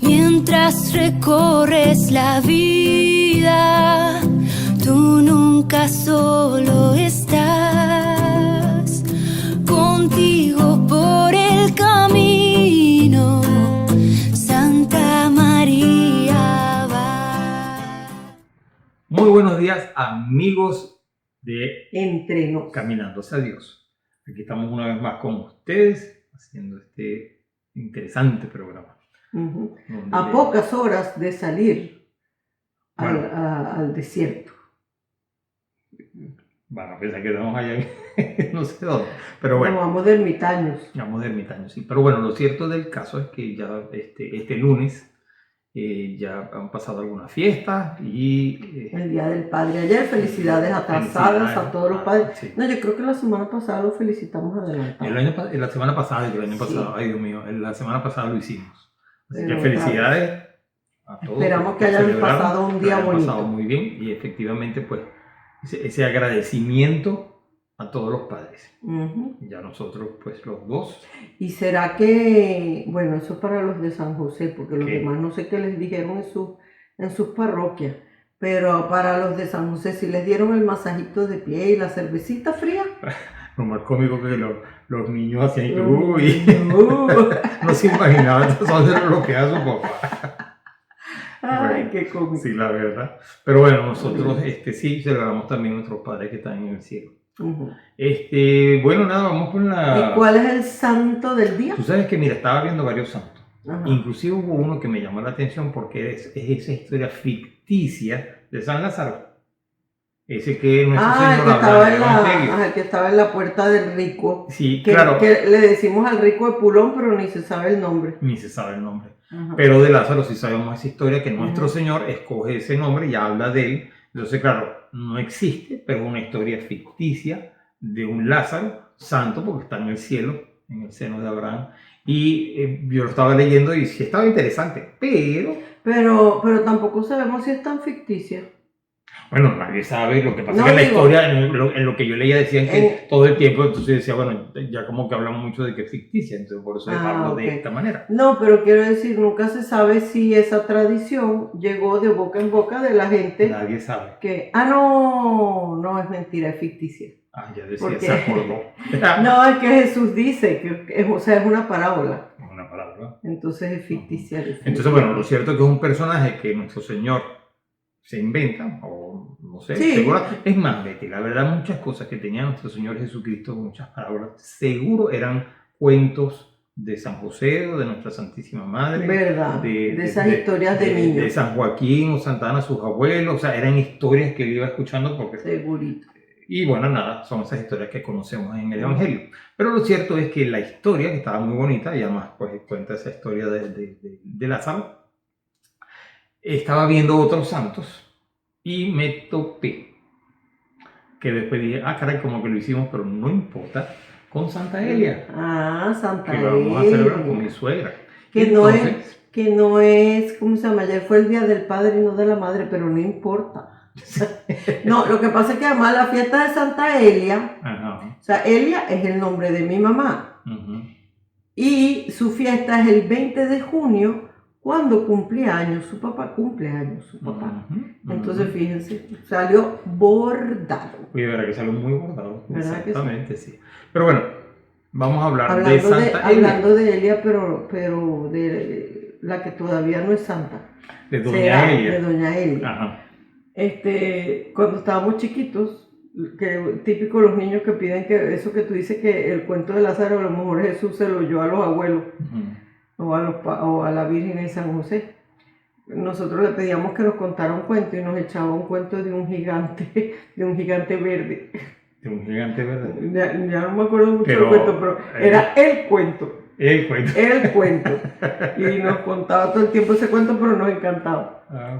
Mientras recorres la vida, tú nunca solo estás. Contigo por el camino, Santa María va. Muy buenos días, amigos de Entre Nos. Caminando hacia Dios. Aquí estamos una vez más con ustedes haciendo este interesante programa. A pocas horas de salir Bueno. al desierto. Bueno, pensé que estamos allá en no sé dónde, pero bueno. No, vamos de ermitaños. Vamos de ermitaños, sí. Pero bueno, lo cierto del caso es que ya este lunes ya han pasado algunas fiestas y... El Día del Padre ayer, felicidades atrasadas a todos los padres. Sí. No, yo creo que la semana pasada lo felicitamos adelantado. La semana pasada y el año pasado, Sí. ay Dios mío, la semana pasada lo hicimos. Así Pero que felicidades a todos. Esperamos que hayan celebraron, pasado un día que hayan bonito. pasado muy bien y efectivamente pues ese agradecimiento a todos los padres. Ya nosotros pues los dos. Y será que, bueno, eso es para los de San José, porque los ¿Qué? demás no sé qué les dijeron en sus parroquias, pero para los de San José sí les dieron el masajito de pie y la cervecita fría. Lo más cómico que los niños hacían que Uy. no se imaginaban eso lo que hace su papá. Ay, Bueno, qué cómico. Sí, la verdad. Pero bueno, nosotros sí celebramos también a nuestros padres que están en el cielo. Bueno, nada, vamos con la... ¿Y cuál es el santo del día? Tú sabes que, mira, estaba viendo varios santos. Ajá. Inclusive hubo uno que me llamó la atención porque es esa historia ficticia de San Lázaro. Ese que nuestro Señor habla en el Evangelio. El que estaba en la puerta del rico. Sí, que, claro. Que le decimos al rico de Pulón, pero ni se sabe el nombre. Ni se sabe el nombre. Ajá. Pero de Lázaro sí sabemos esa historia, que nuestro Señor escoge ese nombre y habla de él. Entonces, claro, no existe, pero es una historia ficticia de un Lázaro santo, porque está en el cielo, en el seno de Abraham. Y yo lo estaba leyendo y sí estaba interesante, Pero tampoco sabemos si es tan ficticia. bueno, nadie sabe. Lo que pasa No, es que la digo, historia, en lo que yo leía, decían que todo el tiempo, entonces decía, bueno, ya como que hablan mucho de que es ficticia, entonces por eso hablo ok. de esta manera. No, pero quiero decir, nunca se sabe si esa tradición llegó de boca en boca de la gente. Nadie sabe. Que, no es mentira, es ficticia. Ah, ya decía, Porque... se acordó. No, es que Jesús dice que es una parábola. Es una palabra. Entonces es ficticia. Entonces, bueno, lo cierto es que es un personaje que nuestro Señor se inventa, o no sé, Sí. seguro. Es más, Betty, la verdad, muchas cosas que tenía nuestro Señor Jesucristo, muchas palabras, seguro eran cuentos de San José o de nuestra Santísima Madre. ¿Verdad? De esas historias de niños. De San Joaquín o Santa Ana, sus abuelos, o sea, eran historias que él iba escuchando porque... Segurito. Y bueno, nada, son esas historias que conocemos en el Evangelio. Pero lo cierto es que la historia, que estaba muy bonita, y además pues cuenta esa historia de Lázaro, estaba viendo otros santos y me topé, que después dije, caray, como que lo hicimos, pero no importa, con Santa Elia. Santa que Elia. vamos a celebrar con mi suegra. Que no es, ¿cómo se llama? Ayer fue el Día del Padre y no de la Madre, pero no importa. No, lo que pasa es que además la fiesta de Santa Elia, Ajá. o sea, Elia es el nombre de mi mamá. Y su fiesta es el 20 de junio, cuando cumple años, su papá cumple años, su papá. Entonces, fíjense, salió bordado. Oye, verdad que salió muy bordado. ¿Verdad que exactamente, sí? Pero bueno, vamos a hablar de Santa Elia. Hablando de Elia, pero de la que todavía no es santa. De Doña Elia. De Doña Elia. Ajá. Cuando estábamos chiquitos, que típico los niños que piden que eso que tú dices, que el cuento de Lázaro a lo mejor Jesús se lo oyó a los abuelos o a la Virgen de San José. Nosotros le pedíamos que nos contara un cuento y nos echaba un cuento de un gigante verde. De un gigante verde. Ya no me acuerdo mucho del cuento, pero era el cuento. El cuento. Y nos contaba todo el tiempo ese cuento, pero nos encantaba.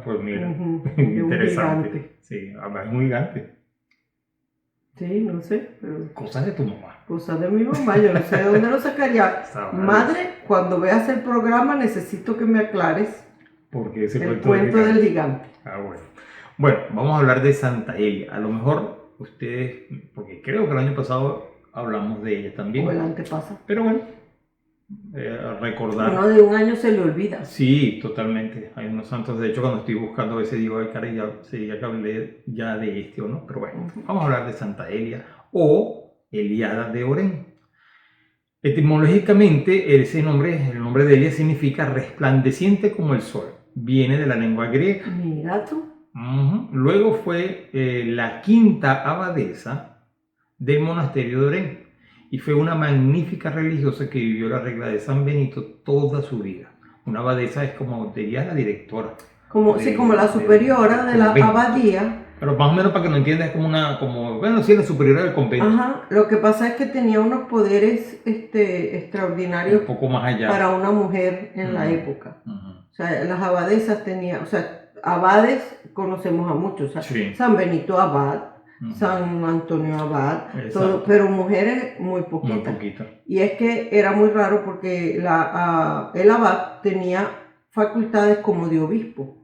Pues mira, interesante. Un sí, además es un gigante. Sí, no sé, pero... Cosas de tu mamá. Cosas de mi mamá, yo no sé de dónde lo sacaría. Madre, cuando veas el programa necesito que me aclares porque ese el cuento del gigante. Bueno. Bueno, vamos a hablar de Santa Elia. A lo mejor ustedes, porque creo que el año pasado hablamos de ella también. O el antepasa. Pero bueno, recordar. Uno de un año se le olvida. Sí, totalmente. Hay unos santos, de hecho, cuando estoy buscando a veces digo, ay, cara, ya sería que hablé ya de este o no. Pero bueno, vamos a hablar de Santa Elia o Eliada de Orén. Etimológicamente, ese nombre, el nombre de Elia significa resplandeciente como el sol. Viene de la lengua griega. Mira tú. Luego fue la quinta abadesa del monasterio de Orén y fue una magnífica religiosa que vivió la regla de San Benito toda su vida. Una abadesa es como, diría, la directora. Como la superiora de la abadía. Pero más o menos para que no entiendas, bueno, sí, la superiora del convento. Ajá, lo que pasa es que tenía unos poderes extraordinarios un poco más allá para una mujer en la época. O sea, las abadesas tenían, o sea, abades conocemos a muchos, o sea, Sí. San Benito abad, San Antonio abad, todo, pero mujeres muy poquitas. Muy poquito. Y es que era muy raro porque el abad tenía facultades como de obispo.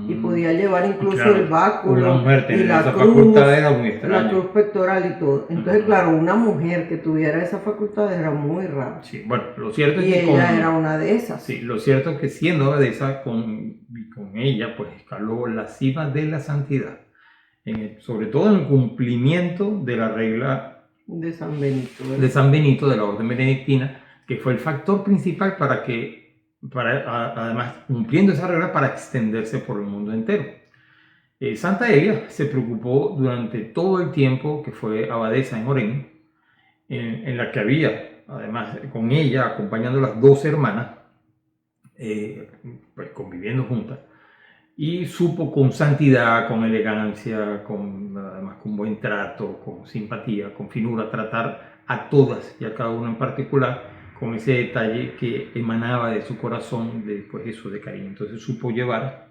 Y podía llevar incluso Claro, el báculo una mujer y tener la esa cruz, facultad era muy extraño. la cruz pectoral y todo. Entonces, claro, una mujer que tuviera esa facultad era muy raro. Sí, bueno, lo cierto es Y que ella era una de esas. Sí, lo cierto es que siendo abadesa, con ella, pues escaló la cima de la santidad. Sobre todo en el cumplimiento de la regla De San Benito. ¿verdad? de San Benito de la Orden Benedictina, que fue el factor principal además cumpliendo esa regla para extenderse por el mundo entero. Santa Elia se preocupó durante todo el tiempo que fue abadesa en Orén, en la que había, además con ella, acompañando las dos hermanas, pues conviviendo juntas, y supo con santidad, con elegancia, además con buen trato, con simpatía, con finura, tratar a todas y a cada una en particular, con ese detalle que emanaba de su corazón, de cariño. Entonces supo llevar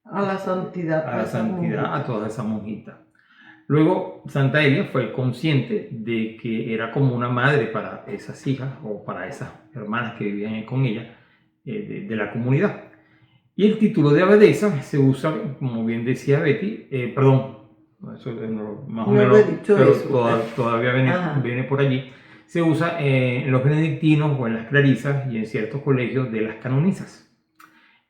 A la santidad. a todas esas monjitas. Luego, Santa Elia fue consciente de que era como una madre para esas hijas o para esas hermanas que vivían con ella de la comunidad. Y el título de abadesa se usa, como bien decía Betty, perdón, eso más o menos, pero todavía viene por allí. Se usa en los benedictinos o en las clarisas y en ciertos colegios de las canonizas.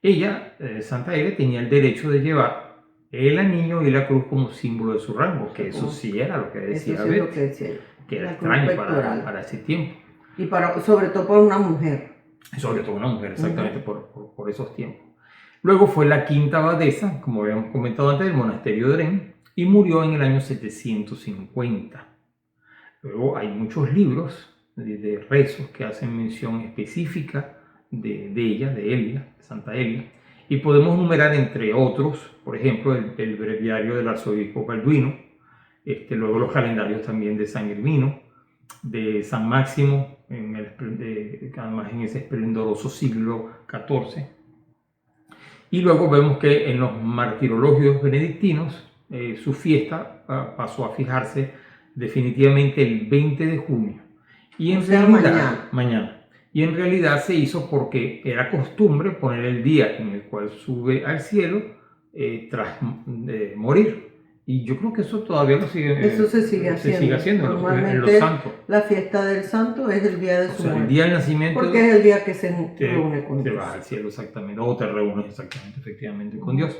Ella, Santa Elia, tenía el derecho de llevar el anillo y la cruz como símbolo de su rango, que eso sí era lo que decía Betty, que era extraño para ese tiempo. Y sobre todo para una mujer. Sobre todo una mujer, exactamente, por esos tiempos. Luego fue la quinta abadesa, como habíamos comentado antes, del monasterio de Orén, y murió en el año 750. Luego hay muchos libros de rezos que hacen mención específica de ella, de Elia, de Santa Elia, y podemos numerar entre otros, por ejemplo, el breviario del arzobispo Balduino, luego los calendarios también de San Hermino, de San Máximo, además en ese esplendoroso siglo XIV. Y luego vemos que en los martirologios benedictinos su fiesta pasó a fijarse definitivamente el 20 de junio. Y en realidad, mañana. Y en realidad se hizo porque era costumbre poner el día en el cual sube al cielo tras morir. Y yo creo que eso todavía lo sigue. Eso se sigue haciendo. Normalmente en los santos. La fiesta del santo es el día de su muerte. El día del nacimiento. Porque es el día que se reúne con Dios. Te vas al cielo exactamente, o te reúnes exactamente, efectivamente, con Dios.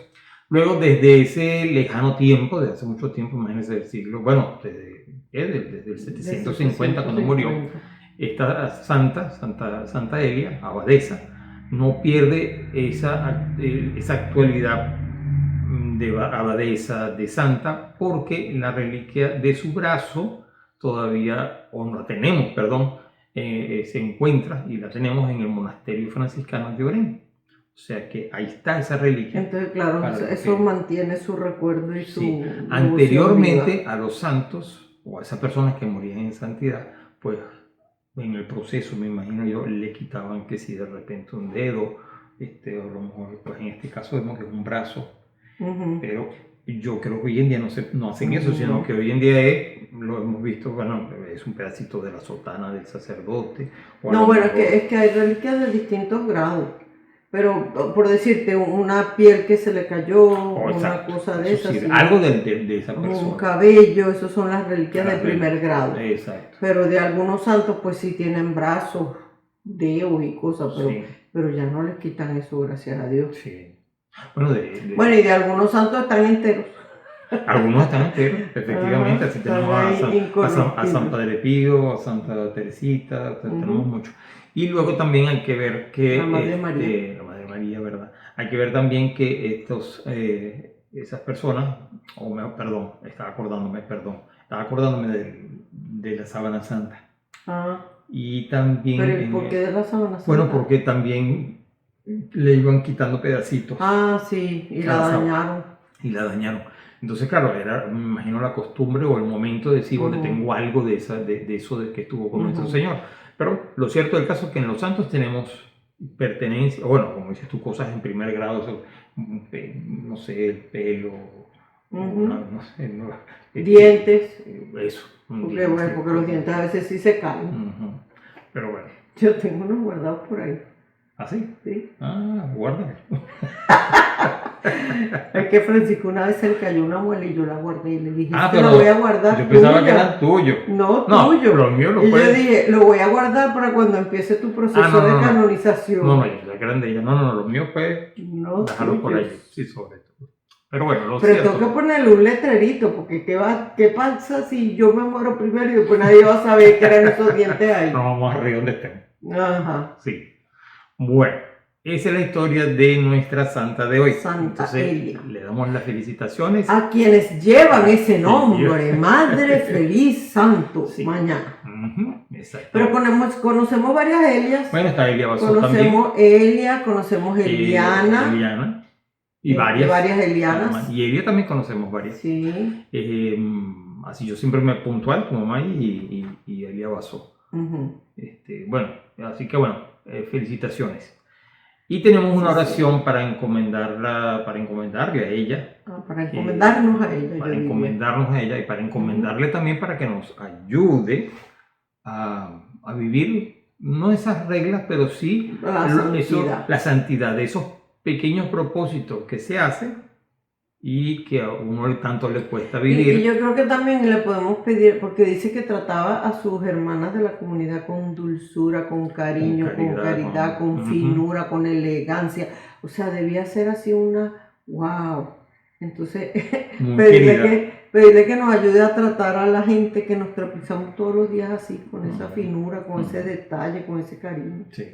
Luego, desde ese lejano tiempo, desde hace mucho tiempo, imagínense del siglo, bueno, desde el 750 cuando murió, esta Santa Elia, abadesa, no pierde esa actualidad de abadesa, de santa, porque la reliquia de su brazo todavía, o no la tenemos, perdón, se encuentra y la tenemos en el monasterio franciscano de Orén. O sea que ahí está esa reliquia. Entonces, claro, eso mantiene su recuerdo y su... Anteriormente a los santos, o a esas personas que morían en santidad, pues en el proceso, me imagino yo, le quitaban que si de repente un dedo, o a lo mejor, pues en este caso vemos que es un brazo, pero yo creo que hoy en día no hacen eso, sino que hoy en día lo hemos visto, bueno, es un pedacito de la sotana del sacerdote. No, bueno, es que hay reliquias de distintos grados. Pero por decirte, una piel que se le cayó, una exacto, cosa de eso esas. sí, sí. algo de esa persona. Un cabello, esos son las reliquias de Las primer grado. Exacto. Pero de algunos santos, pues sí tienen brazos, dedos y cosas, Sí, pero ya no les quitan eso, gracias a Dios. sí. Bueno, Bueno, y de algunos santos están enteros. algunos están enteros, efectivamente. Ajá, Así están tenemos ahí a San incorruptibles. Padre Pío, a Santa Teresita, o sea, tenemos muchos. Y luego también hay que ver que La Madre María. la Madre María, ¿verdad? Hay que ver también que esas personas, estaba acordándome de la sábana santa. Ah, Y también, pero ¿y por qué de la sábana santa? bueno, porque también le iban quitando pedacitos Ah, sí, y la Cada sábado. dañaron. y la dañaron. Entonces, claro, era, me imagino, la costumbre o el momento de decir, bueno, Ujú. tengo algo de eso de que estuvo con nuestro Ujú. Señor. Pero lo cierto del caso es que en los santos tenemos pertenencia, bueno, como dices tú, cosas en primer grado, eso, no sé, el pelo, Ujú. no sé, Dientes, eso. un porque, diente, bueno, porque los dientes a veces sí se caen. Ujú. Pero bueno, Yo tengo unos guardados por ahí. ¿así? ¿Sí? Ah, guárdalo. Es que Francisco una vez se le cayó una muela y yo la guardé y le dije, Ah, "Te pero lo voy a guardar yo pensaba que tuya". eran tuyos. No, No, tuyo. los míos lo Y yo pueden. dije, lo voy a guardar para cuando empiece tu proceso Ah, no, de no, no. canonización. No, yo pensaba que eran de ella. No, los míos pues No, dejarlos por ahí. tuyos. Sí, sobre todo. Pero bueno, lo Pero cierto. tengo que ponerle un letrerito, porque ¿qué pasa si yo me muero primero y después nadie va a saber que eran esos dientes ahí? No vamos a reír donde estemos. Ajá. Sí. Bueno, esa es la historia de nuestra santa de hoy. Santa Entonces, Elia. le damos las felicitaciones. A quienes llevan ese nombre, Madre Feliz Santo, Sí. mañana. Exacto. Pero conocemos varias Elias. Bueno, está Elia Basó también. Conocemos Elia, conocemos Eliana. Eliana. Y varias. Varias Elianas. Y Elia también conocemos varias. Sí. Así yo siempre me puntual como mamá y Elia Basó. Ujú. Bueno, así que bueno, felicitaciones. Y tenemos una Sí, oración para encomendarle a ella. Para encomendarnos a ella. Para yo diría. encomendarnos a ella y para encomendarle también para que nos ayude a vivir, no esas reglas, pero sí la santidad de esos pequeños propósitos que se hacen y que a uno tanto le cuesta vivir. Y yo creo que también le podemos pedir, porque dice que trataba a sus hermanas de la comunidad con dulzura, con cariño, con caridad, con finura, con elegancia. O sea, debía ser así una wow. Entonces, pedirle que nos ayude a tratar a la gente que nos tropezamos todos los días así, con esa finura, con ese detalle, con ese cariño. Sí.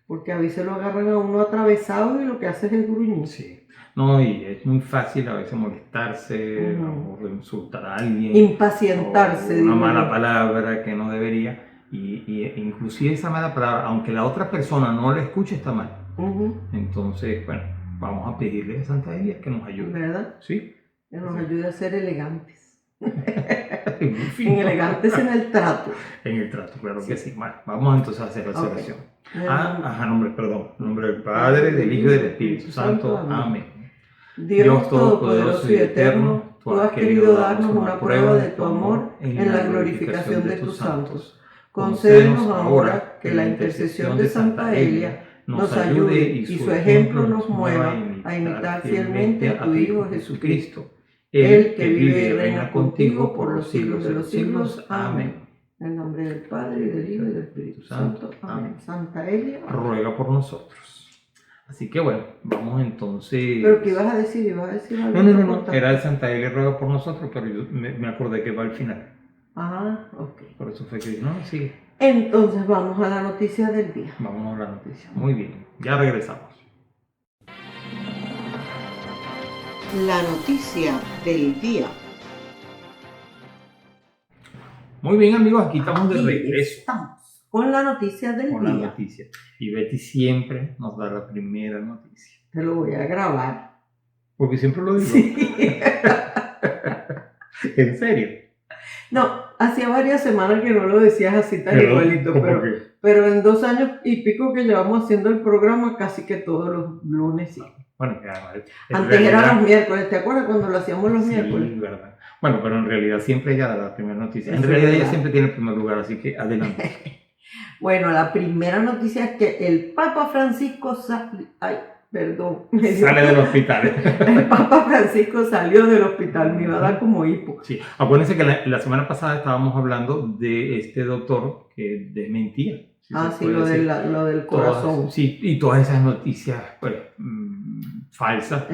Porque a veces lo agarran a uno atravesado y lo que hace es gruñir. Sí. No, y es muy fácil a veces molestarse o insultar a alguien. Impacientarse. O una mala palabra que no debería. Y inclusive esa mala palabra, aunque la otra persona no la escuche, está mal. Entonces, bueno, vamos a pedirle a Santa Elia que nos ayude. ¿Verdad? Sí. Que nos ayude a ser elegantes. Elegantes en el trato. En el trato, claro que sí. Bueno, vamos entonces a hacer la oración. Nombre del Padre, del Hijo y del Espíritu Santo. Amén. Dios Todopoderoso y Eterno, tú has querido darnos una prueba de tu amor en la glorificación de tus santos. Concédenos ahora que la intercesión de Santa Elia nos ayude y su ejemplo nos mueva a imitar fielmente a tu Hijo Jesucristo, Él que vive y reina contigo por los siglos de los siglos. Amén. En el nombre del Padre, y del Hijo y del Espíritu Santo. Amén. Santa Elia, ruega por nosotros. Así que bueno, vamos entonces... ¿Pero qué ibas a decir? ¿Ibas a decir algo? No, era el Santa Elia ruega por nosotros, pero yo me acordé que va al final. Ah, ok. Por eso fue que dije, no, sigue. Entonces vamos a la noticia del día. Vamos a la noticia. Muy bien, ya regresamos. La noticia del día. Muy bien, amigos, aquí estamos de regreso. Estamos con la noticia del con día. La noticia. Y Betty siempre nos da la primera noticia. Te lo voy a grabar. Porque siempre lo digo. Sí. ¿En serio? No, hacía varias semanas que no lo decías así tan igualito, pero en 2 años y pico que llevamos haciendo el programa, casi que todos los lunes sí. Bueno, antes eran los miércoles, ¿te acuerdas cuando lo hacíamos los miércoles? Sí, verdad. Bueno, pero en realidad siempre ella da la primera noticia. En realidad ella siempre tiene el primer lugar, así que adelante. Bueno, la primera noticia es que el Papa Francisco Sale del hospital. El Papa Francisco salió del hospital, me iba a dar como hipo. Sí, acuérdense que la semana pasada estábamos hablando de este doctor que desmentía. Si Sí, lo del corazón. Sí, y todas esas noticias pues, falsas,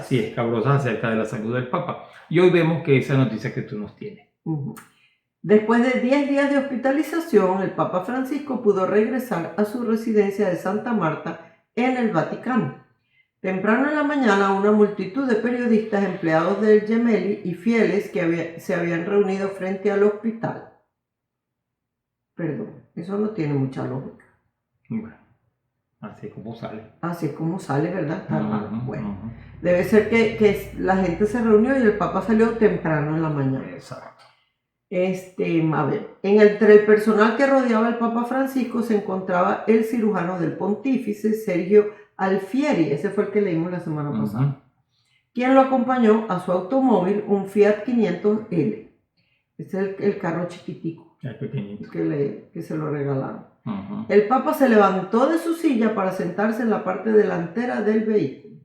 escabrosas acerca de la salud del Papa. Y hoy vemos que esa noticia que tú nos tienes. Después de 10 días de hospitalización, el Papa Francisco pudo regresar a su residencia de Santa Marta en el Vaticano. Temprano en la mañana, una multitud de periodistas, empleados del Gemelli y fieles que se habían reunido frente al hospital. Perdón, eso no tiene mucha lógica. Bueno, así es como sale. Así es como sale, ¿verdad? Está raro. Bueno, debe ser que la gente se reunió y el Papa salió temprano en la mañana. Exacto. A ver, entre el personal que rodeaba al Papa Francisco se encontraba el cirujano del pontífice, Sergio Alfieri, ese fue el que leímos la semana pasada, quien lo acompañó a su automóvil, un Fiat 500L. Este es el carro chiquitico, el pequeñito, que se lo regalaron. El Papa se levantó de su silla para sentarse en la parte delantera del vehículo.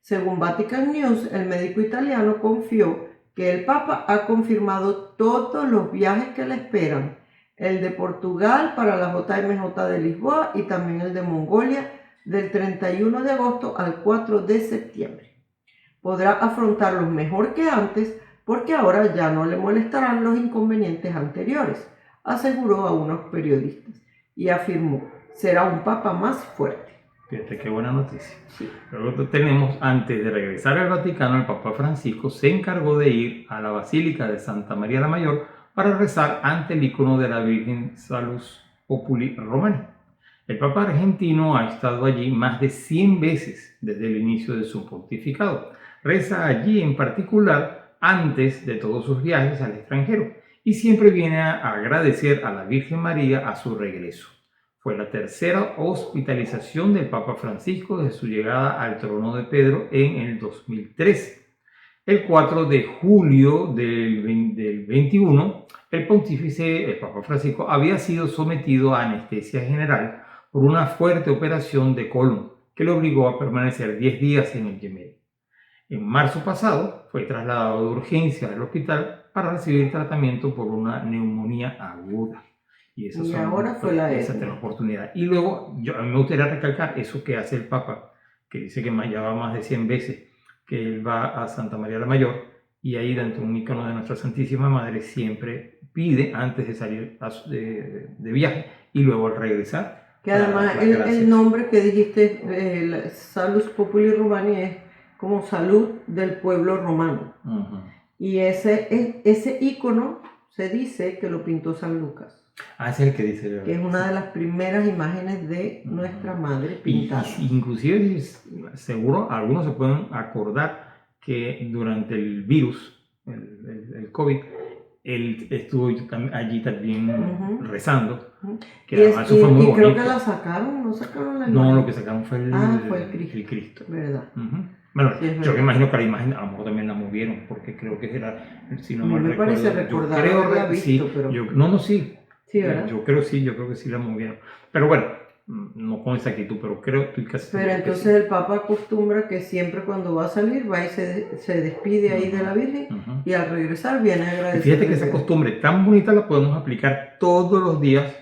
Según Vatican News, el médico italiano confió que el Papa ha confirmado todos los viajes que le esperan, el de Portugal para la JMJ de Lisboa y también el de Mongolia del 31 de agosto al 4 de septiembre. Podrá afrontarlos mejor que antes porque ahora ya no le molestarán los inconvenientes anteriores, aseguró a unos periodistas y afirmó, será un Papa más fuerte. Fíjate qué buena noticia. Sí. Luego tenemos, antes de regresar al Vaticano, el Papa Francisco se encargó de ir a la Basílica de Santa María la Mayor para rezar ante el icono de la Virgen Salus Populi Romani. El Papa argentino ha estado allí más de 100 veces desde el inicio de su pontificado. Reza allí en particular antes de todos sus viajes al extranjero y siempre viene a agradecer a la Virgen María a su regreso. Fue la tercera hospitalización del Papa Francisco desde su llegada al trono de Pedro en el 2013. El 4 de julio del 21, el pontífice, el Papa Francisco, había sido sometido a anestesia general por una fuerte operación de colon que lo obligó a permanecer 10 días en el Gemelli. En marzo pasado fue trasladado de urgencia al hospital para recibir tratamiento por una neumonía aguda. Y ahora fue esa oportunidad. Y luego, a mí me gustaría recalcar eso que hace el Papa, que dice que ya va más de 100 veces, que él va a Santa María la Mayor, y ahí dentro de un icono de nuestra Santísima Madre siempre pide, antes de salir de viaje, y luego al regresar. Que además el nombre que dijiste, Salus Populi Romani, es como salud del pueblo romano. Y ese icono se dice que lo pintó San Lucas. Es el que dice. Que es una de las primeras imágenes de nuestra madre pintada. Inclusive, seguro, algunos se pueden acordar que durante el virus, el COVID, él estuvo allí también rezando. Que además eso fue muy bonito. Creo que la sacaron, ¿no sacaron la imagen? No, lo que sacaron fue el Cristo. ¿Verdad? Bueno, sí, yo me imagino que la imagen a lo mejor también la movieron, porque creo que era, si no me recuerdo. Parece recordar haberla visto, sí, pero... sí. Sí, ¿verdad? Yo creo que sí la movieron. Pero bueno, no con exactitud, pero estoy casi seguro. Pero entonces el Papa acostumbra que siempre cuando va a salir, va y se despide ahí de la Virgen, y al regresar viene a agradecer. Fíjate que esa costumbre tan bonita la podemos aplicar todos los días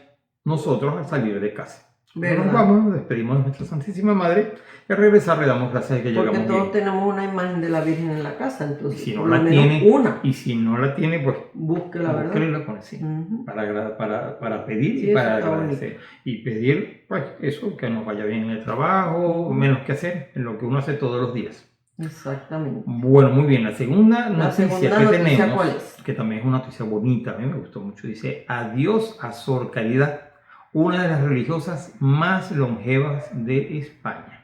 nosotros al salir de casa. Nos vamos, nos despedimos de nuestra Santísima Madre y al regresar le damos gracias de que llegamos bien. Porque todos tenemos una imagen de la Virgen en la casa, entonces y si no la tiene, y si no la tiene, pues búsquela, ¿verdad? Búsquela con sí, para pedir y para agradecer. Y pedir, pues, eso, que nos vaya bien en el trabajo, menos que hacer en lo que uno hace todos los días. Exactamente. Bueno, muy bien. La segunda noticia que tenemos, ¿cuál es? Que también es una noticia bonita, a mí me gustó mucho, dice: adiós a Sor Caridad, una de las religiosas más longevas de España.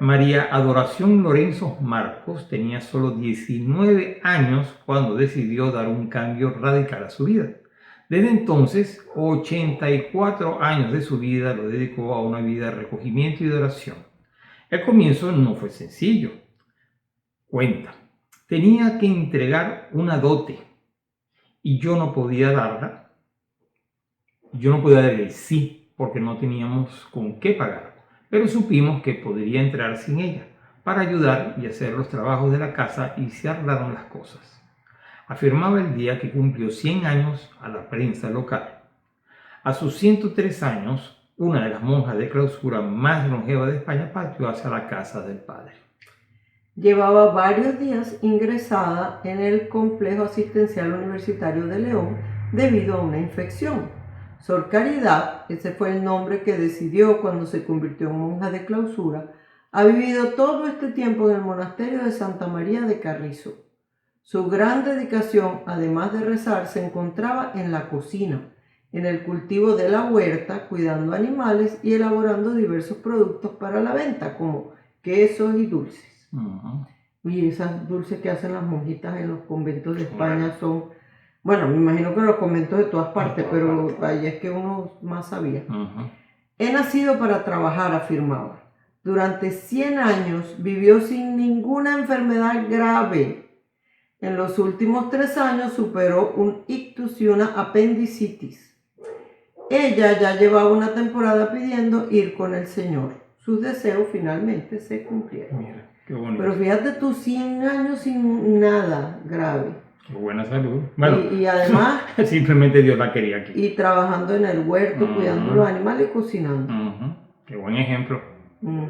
María Adoración Lorenzo Marcos tenía solo 19 años cuando decidió dar un cambio radical a su vida. Desde entonces, 84 años de su vida lo dedicó a una vida de recogimiento y de oración. El comienzo no fue sencillo. Cuenta: tenía que entregar una dote y yo no podía darla Yo no podía dar el sí porque no teníamos con qué pagar, pero supimos que podría entrar sin ella para ayudar y hacer los trabajos de la casa y se arreglaron las cosas. Afirmaba el día que cumplió 100 años a la prensa local. A sus 103 años, una de las monjas de clausura más longeva de España partió hacia la casa del padre. Llevaba varios días ingresada en el complejo asistencial universitario de León debido a una infección. Sor Caridad, ese fue el nombre que decidió cuando se convirtió en monja de clausura, ha vivido todo este tiempo en el monasterio de Santa María de Carrizo. Su gran dedicación, además de rezar, se encontraba en la cocina, en el cultivo de la huerta, cuidando animales y elaborando diversos productos para la venta, como quesos y dulces. Y esas dulces que hacen las monjitas en los conventos de España son, bueno, me imagino que en los conventos de todas partes, pero ahí es que uno más sabía. He nacido para trabajar, afirmaba. Durante 100 años vivió sin ninguna enfermedad grave. En los últimos 3 años superó un ictus y una apendicitis. Ella ya llevaba una temporada pidiendo ir con el Señor. Sus deseos finalmente se cumplieron. Mira, qué bonito. Pero fíjate tú, 100 años sin nada grave. Qué buena salud. Bueno, y además... simplemente Dios la quería aquí. Y trabajando en el huerto, cuidando los animales y cocinando. Qué buen ejemplo.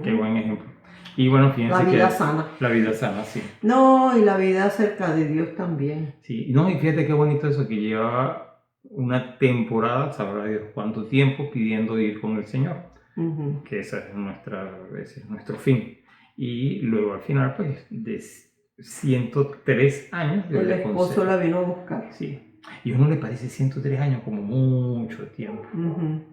Qué buen ejemplo. Y bueno, fíjense la vida que sana. La vida sana, sí. No, y la vida cerca de Dios también. Sí, no, y fíjate qué bonito eso, que lleva una temporada, sabrá Dios cuánto tiempo, pidiendo ir con el Señor. Que ese es nuestro fin. Y luego al final, pues, de 103 años... El esposo la vino a buscar. Sí. Y a uno le parece 103 años como mucho tiempo,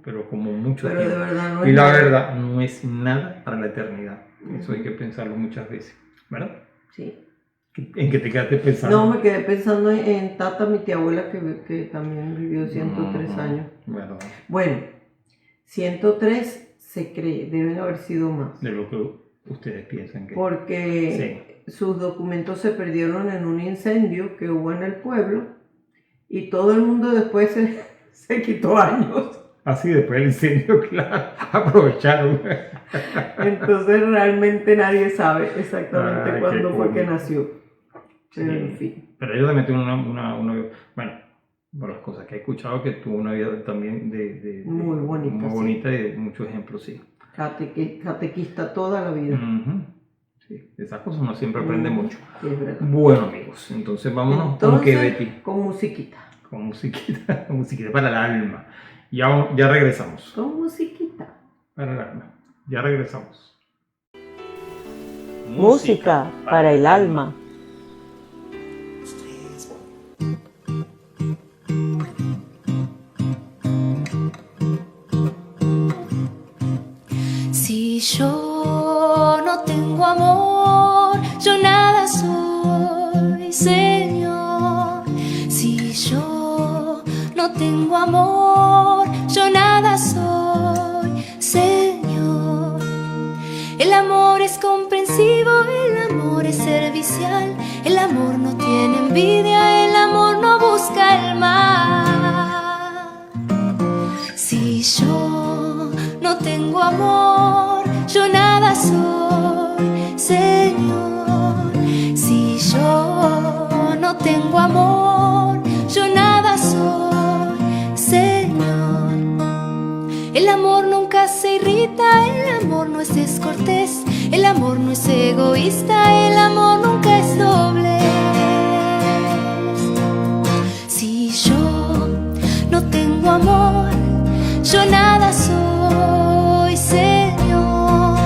pero como mucho tiempo. De verdad no y es la nada. verdad no es nada para la eternidad. Eso hay que pensarlo muchas veces, ¿verdad? Sí. ¿En qué te quedaste pensando? No, me quedé pensando en Tata, mi tía abuela, que también vivió 103 años. Bueno, 103 se cree, deben haber sido más. De lo que ustedes piensan que... Porque sus documentos se perdieron en un incendio que hubo en el pueblo y todo el mundo después se quitó años. Así después del incendio, claro, aprovecharon. Entonces realmente nadie sabe exactamente cuándo fue que nació. Pero Sí. en fin. Pero ella también tuvo una bueno, por las cosas que he escuchado, que tuvo una vida también Muy bonita, muy sí. bonita y de muchos ejemplos, sí. Catequista toda la vida. Sí, de esas cosas uno siempre aprende mucho. Sí, es verdad. Bueno, amigos, entonces vámonos con qué, Betty. Con musiquita. Con musiquita para el alma. Ya regresamos. Con musiquita. Para el alma. Ya regresamos. Música para el alma. Si yo no tengo amor, yo nada soy, Señor. Si yo no tengo amor, yo nada soy, Señor. El amor es comprensivo, el amor es servicial, el amor no tiene envidia, el amor no busca el mal. Si yo no tengo amor, yo nada soy, Señor. Si yo no tengo amor, yo nada soy, Señor. El amor nunca se irrita, el amor no es descortés, el amor no es egoísta, el amor nunca es doble. Si yo no tengo amor, yo nada soy, Señor.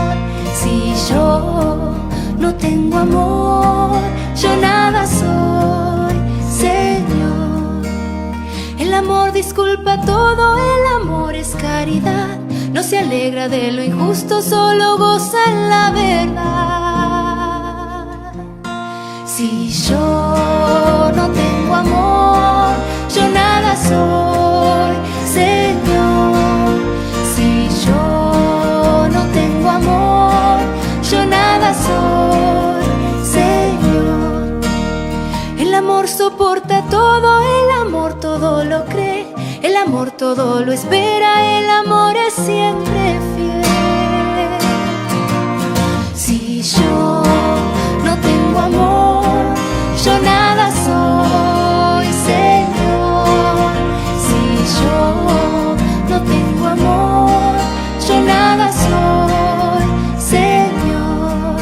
Si yo no tengo amor, yo nada soy, Señor. El amor disculpa todo, el amor es caridad. No se alegra de lo injusto, solo goza en la verdad. Si yo no tengo amor, yo nada soy, Señor. Si yo no tengo amor, yo nada soy, Señor. El amor soporta todo, el amor todo lo cree, el amor todo lo espera, el amor es siempre fiel. Si yo no tengo amor, yo nada soy, Señor. Si yo no tengo amor, yo nada soy, Señor.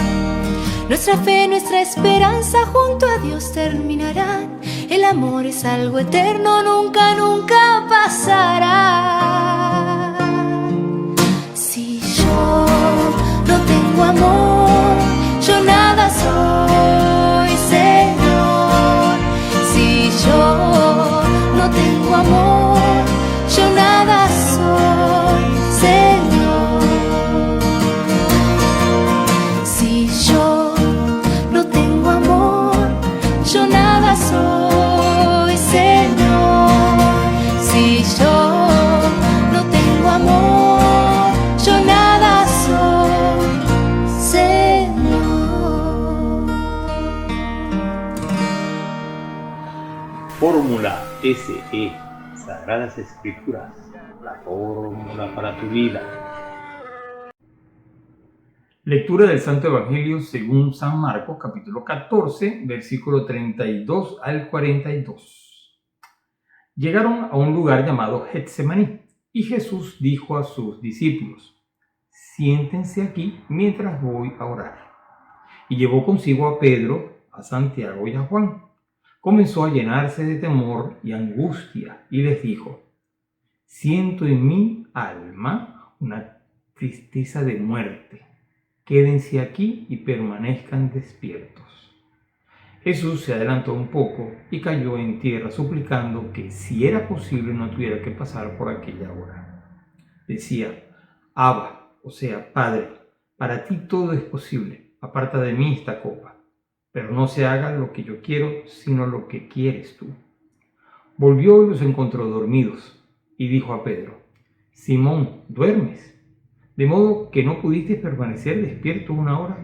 Nuestra fe, nuestra esperanza junto a Dios terminarán. El amor es algo eterno, nunca, nunca pasará. Si yo no tengo amor, yo nada soy, Señor. Si yo no tengo amor, yo nada soy, Señor. Si yo no tengo amor, yo nada soy, Señor. Si yo no tengo amor, yo nada soy, Señor. Fórmula SE, Sagradas Escrituras, la fórmula para tu vida. Lectura del Santo Evangelio según San Marcos, capítulo 14, versículo 32 al 42. Llegaron a un lugar llamado Getsemaní, y Jesús dijo a sus discípulos: siéntense aquí mientras voy a orar. Y llevó consigo a Pedro, a Santiago y a Juan. Comenzó a llenarse de temor y angustia, y les dijo: siento en mi alma una tristeza de muerte. Quédense aquí y permanezcan despiertos. Jesús se adelantó un poco y cayó en tierra suplicando que, si era posible, no tuviera que pasar por aquella hora. Decía: Abba, o sea, Padre, para ti todo es posible, aparta de mí esta copa, pero no se haga lo que yo quiero, sino lo que quieres tú. Volvió y los encontró dormidos, y dijo a Pedro: Simón, ¿duermes? ¿De modo que no pudiste permanecer despierto una hora?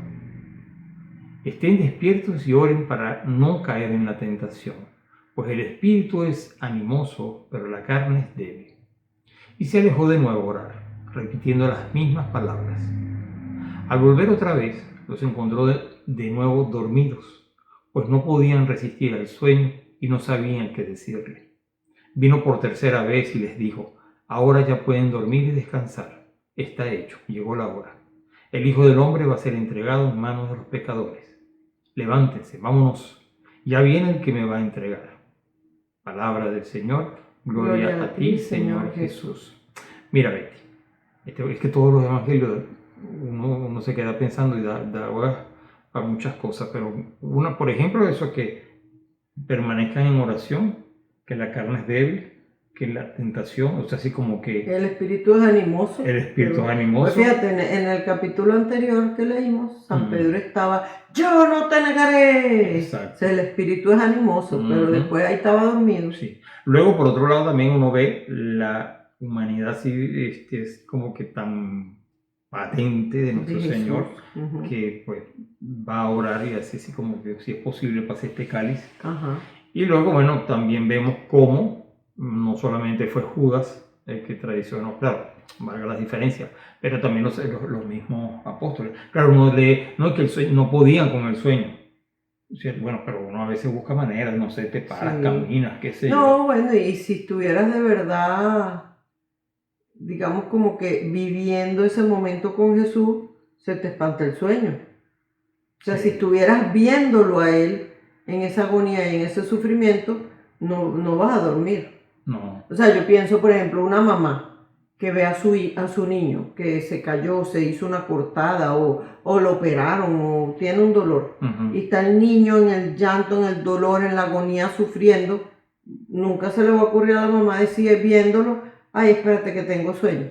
Estén despiertos y oren para no caer en la tentación, pues el espíritu es animoso, pero la carne es débil. Y se alejó de nuevo a orar, repitiendo las mismas palabras. Al volver otra vez, los encontró de nuevo dormidos, pues no podían resistir al sueño y no sabían qué decirle. Vino por tercera vez y les dijo: ahora ya pueden dormir y descansar. Está hecho, llegó la hora. El Hijo del Hombre va a ser entregado en manos de los pecadores. Levántense, vámonos. Ya viene el que me va a entregar. Palabra del Señor. Gloria a ti, Señor Jesús. Mira, Betty, es que todos los evangelios uno se queda pensando y da a muchas cosas, pero una, por ejemplo, eso que permanezcan en oración, que la carne es débil, que la tentación, o sea, así como que el espíritu es animoso. El espíritu es animoso. Pues fíjate, en el capítulo anterior que leímos, San Pedro estaba: yo no te negaré. Exacto. O sea, el espíritu es animoso, pero después ahí estaba dormido. Sí. Luego, por otro lado, también uno ve la humanidad así, es como que tan patente de nuestro Señor, que pues va a orar y así como que, si es posible, pase este cáliz. Ajá. Y luego, bueno, también vemos cómo no solamente fue Judas el que traicionó, claro, valga las diferencias, pero también los mismos apóstoles. Claro, uno lee, no, que el sueño, no podían con el sueño. ¿Cierto? Bueno, pero uno a veces busca maneras, no sé, te paras, caminas, qué sé yo. No, bueno, y si estuvieras de verdad, digamos, como que viviendo ese momento con Jesús, se te espanta el sueño. O sea, si estuvieras viéndolo a Él en esa agonía y en ese sufrimiento, no vas a dormir. No. O sea, yo pienso, por ejemplo, una mamá que ve a su niño que se cayó, se hizo una cortada o lo operaron o tiene un dolor. Y está el niño en el llanto, en el dolor, en la agonía, sufriendo. Nunca se le va a ocurrir a la mamá decir, viéndolo: ay, espérate que tengo sueño.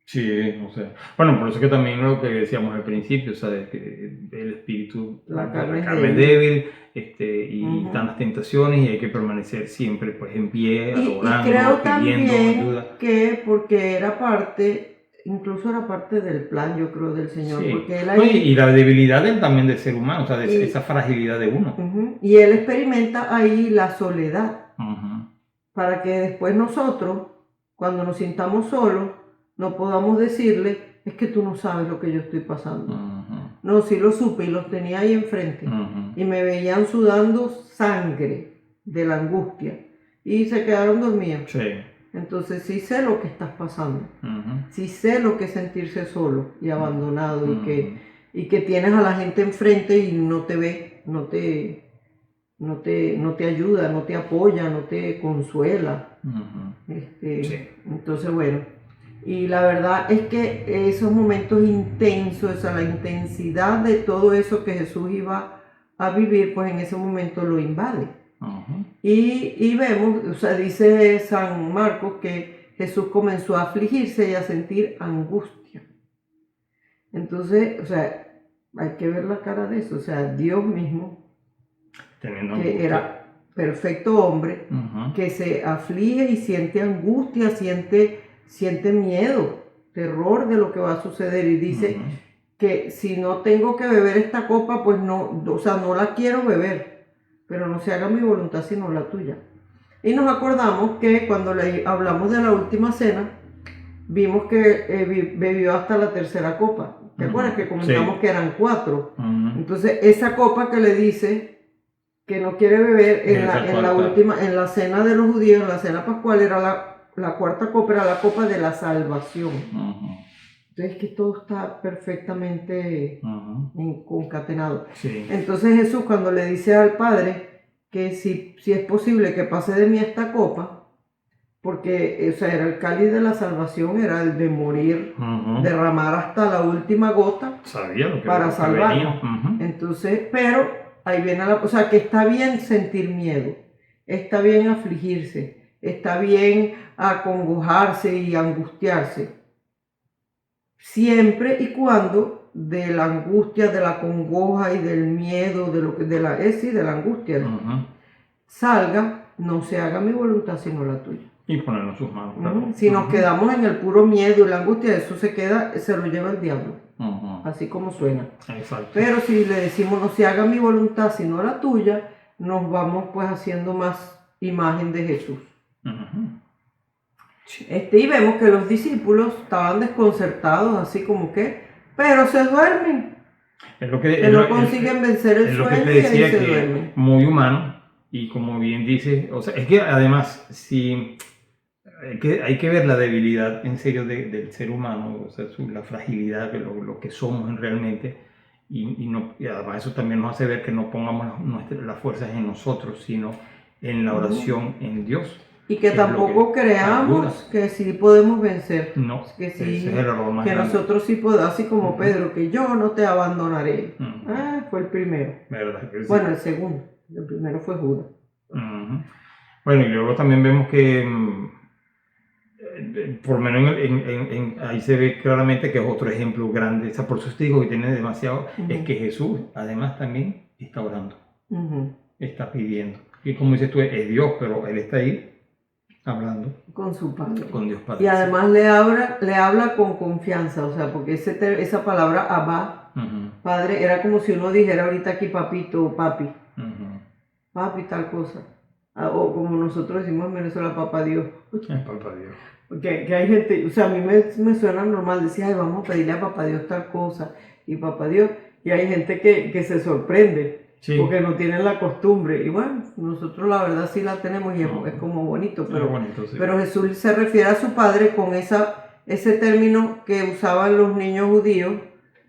Sí, o sea, bueno, por eso que también lo que decíamos al principio, o sea, de que el espíritu, la carne es débil, y están las tentaciones y hay que permanecer siempre pues en pie, adorando, y creo pidiendo también ayuda. Que porque era parte, incluso era parte del plan, yo creo, del Señor. Sí. Porque él ahí, y la debilidad también del ser humano, o sea, de esa fragilidad de uno. Y él experimenta ahí la soledad, para que después nosotros cuando nos sintamos solos, no podamos decirle, es que tú no sabes lo que yo estoy pasando. No, sí lo supe y los tenía ahí enfrente. Y me veían sudando sangre de la angustia. Y se quedaron dormidos. Sí. Entonces sí sé lo que estás pasando. Sí sé lo que es sentirse solo y abandonado y que tienes a la gente enfrente y no te ve, no te ayuda, no te apoya, no te consuela. Sí. Entonces, bueno, y la verdad es que esos momentos intensos, la intensidad de todo eso que Jesús iba a vivir, pues en ese momento lo invade. Y vemos, o sea, dice San Marcos que Jesús comenzó a afligirse y a sentir angustia. Entonces, o sea, hay que ver la cara de eso, o sea, Dios mismo, que era perfecto hombre, que se aflige y siente angustia, siente miedo, terror de lo que va a suceder y dice que si no tengo que beber esta copa, pues no, o sea, no la quiero beber, pero no se haga mi voluntad sino la tuya. Y nos acordamos que cuando hablamos de la última cena, vimos que bebió hasta la tercera copa. ¿Te acuerdas que comentamos que eran 4? Entonces, esa copa que le dice que no quiere beber en la cena de los judíos, en la cena pascual, era la cuarta copa, era la copa de la salvación. Entonces, que todo está perfectamente concatenado. Sí. Entonces, Jesús, cuando le dice al Padre que si es posible que pase de mí esta copa, porque, o sea, era el cáliz de la salvación, era el de morir, derramar hasta la última gota. Sabía lo que para salvarnos. Entonces, pero ahí viene o sea, que está bien sentir miedo, está bien afligirse, está bien acongojarse y angustiarse, siempre y cuando de la angustia, de la congoja y del miedo, de la angustia salga, no se haga mi voluntad sino la tuya. Y ponerlo en sus manos. Claro. Si nos quedamos en el puro miedo y la angustia, eso se lo lleva el diablo. Así como suena. Exacto. Pero si le decimos no se haga mi voluntad sino la tuya, nos vamos pues haciendo más imagen de Jesús. Y vemos que los discípulos estaban desconcertados, así como que, pero se duermen. Es lo que no consiguen vencer el sueño te decía, y se duermen. Muy humano, y como bien dice, o sea, es que además, si hay que ver la debilidad en serio del ser humano, o sea, la fragilidad de lo que somos realmente, y además eso también nos hace ver que no pongamos las fuerzas en nosotros, sino en la oración en Dios. Y que tampoco creamos que sí podemos vencer. No, que sí, ese es el error más que grande. nosotros sí podemos, así como Pedro, que yo no te abandonaré. Fue el primero. ¿Verdad que sí? Bueno, el segundo. El primero fue Judas. Bueno, y luego también vemos que por lo menos ahí se ve claramente que es otro ejemplo grande. O sea, por eso te digo que tiene demasiado. Es que Jesús además también está orando, está pidiendo. Y como dices tú, es Dios, pero Él está ahí hablando con su Padre, con Dios Padre. Y además le habla con confianza, o sea, porque esa palabra Abba, Padre, era como si uno dijera ahorita aquí papito o papi, papi tal cosa, o como nosotros decimos en Venezuela, papá Dios. Papá Dios. Que hay gente, o sea, a mí me suena normal decir, ay, vamos a pedirle a papá Dios tal cosa, y papá Dios, y hay gente que se sorprende. Sí. Porque no tienen la costumbre, y bueno, nosotros la verdad sí la tenemos y es como bonito, pero Jesús se refiere a su Padre con ese término que usaban los niños judíos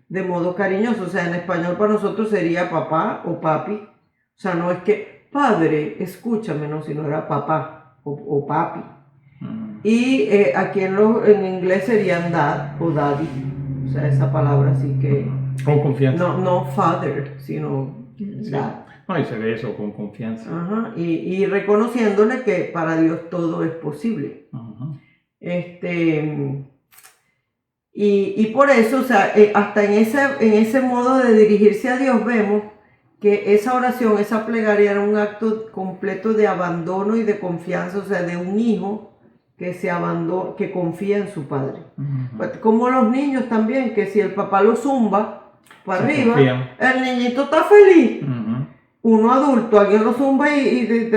de modo cariñoso, o sea, en español para nosotros sería papá o papi, o sea, no es que Padre, escúchame, no, sino era papá o papi, y aquí en inglés serían dad o daddy, o sea, esa palabra así que... Con confianza. No father, sino... Sí. No, y se ve eso con confianza. Y reconociéndole que para Dios todo es posible. Y por eso, o sea, hasta en ese modo de dirigirse a Dios vemos que esa oración, esa plegaria era un acto completo de abandono y de confianza, o sea, de un hijo que confía en su padre. Como los niños también, que si el papá lo zumba para arriba, confían. El niñito está feliz. uno adulto, alguien lo zumba y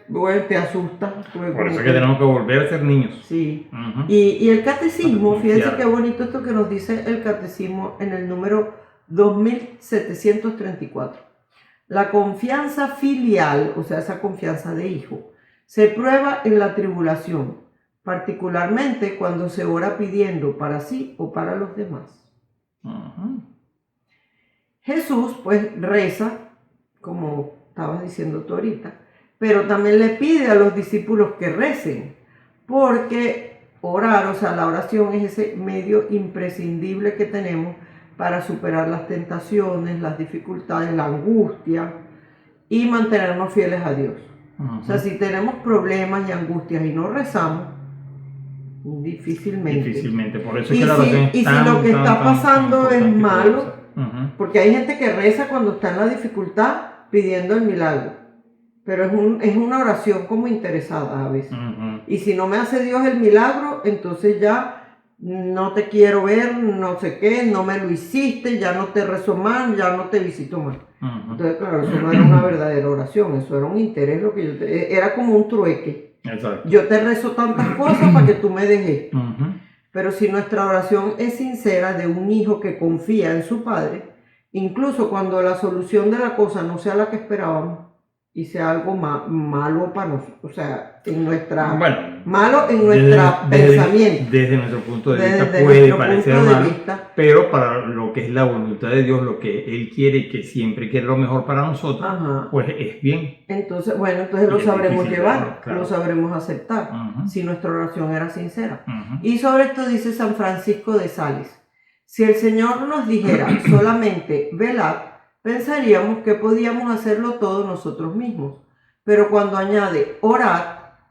bueno, te asusta. Por eso es que tenemos que volver a ser niños. Sí. Ujú. Y el catecismo, Para fíjense confiar. qué bonito esto que nos dice el catecismo en el número 2734. La confianza filial, o sea, esa confianza de hijo, se prueba en la tribulación, particularmente cuando se ora pidiendo para sí o para los demás. Ujú. Jesús, pues, reza, como estabas diciendo tú ahorita, pero también le pide a los discípulos que recen, porque orar, o sea, la oración es ese medio imprescindible que tenemos para superar las tentaciones, las dificultades, la angustia y mantenernos fieles a Dios. Ujú. O sea, si tenemos problemas y angustias y no rezamos, difícilmente. Difícilmente, por eso Y es que la oración es si lo que está pasando es importante y malo, poderosa. Ujú. porque hay gente que reza cuando está en la dificultad pidiendo el milagro, pero es una oración como interesada a veces. Ujú. Y si no me hace Dios el milagro, entonces ya no te quiero ver, no sé qué, no me lo hiciste, ya no te rezo más, ya no te visito más. Ujú. Entonces, claro, eso no era una verdadera oración, eso era un interés, era como un trueque. Exacto. Yo te rezo tantas cosas para que tú me dejes. Ujú. Pero si nuestra oración es sincera de un hijo que confía en su padre, incluso cuando la solución de la cosa no sea la que esperábamos y sea algo malo para nosotros, o sea, Bueno, malo en nuestro pensamiento, desde nuestro punto de vista desde puede nuestro parecer punto de malo, vista. pero para lo que es la voluntad de Dios, lo que Él quiere, que siempre quiere lo mejor para nosotros, Ajá. pues es bien. Entonces, bueno, entonces lo Y es sabremos difícil, llevar, claro. lo sabremos aceptar, Ujú. si nuestra oración era sincera. Ujú. Y sobre esto dice San Francisco de Sales: si el Señor nos dijera solamente velad, pensaríamos que podíamos hacerlo todo nosotros mismos. Pero cuando añade orad,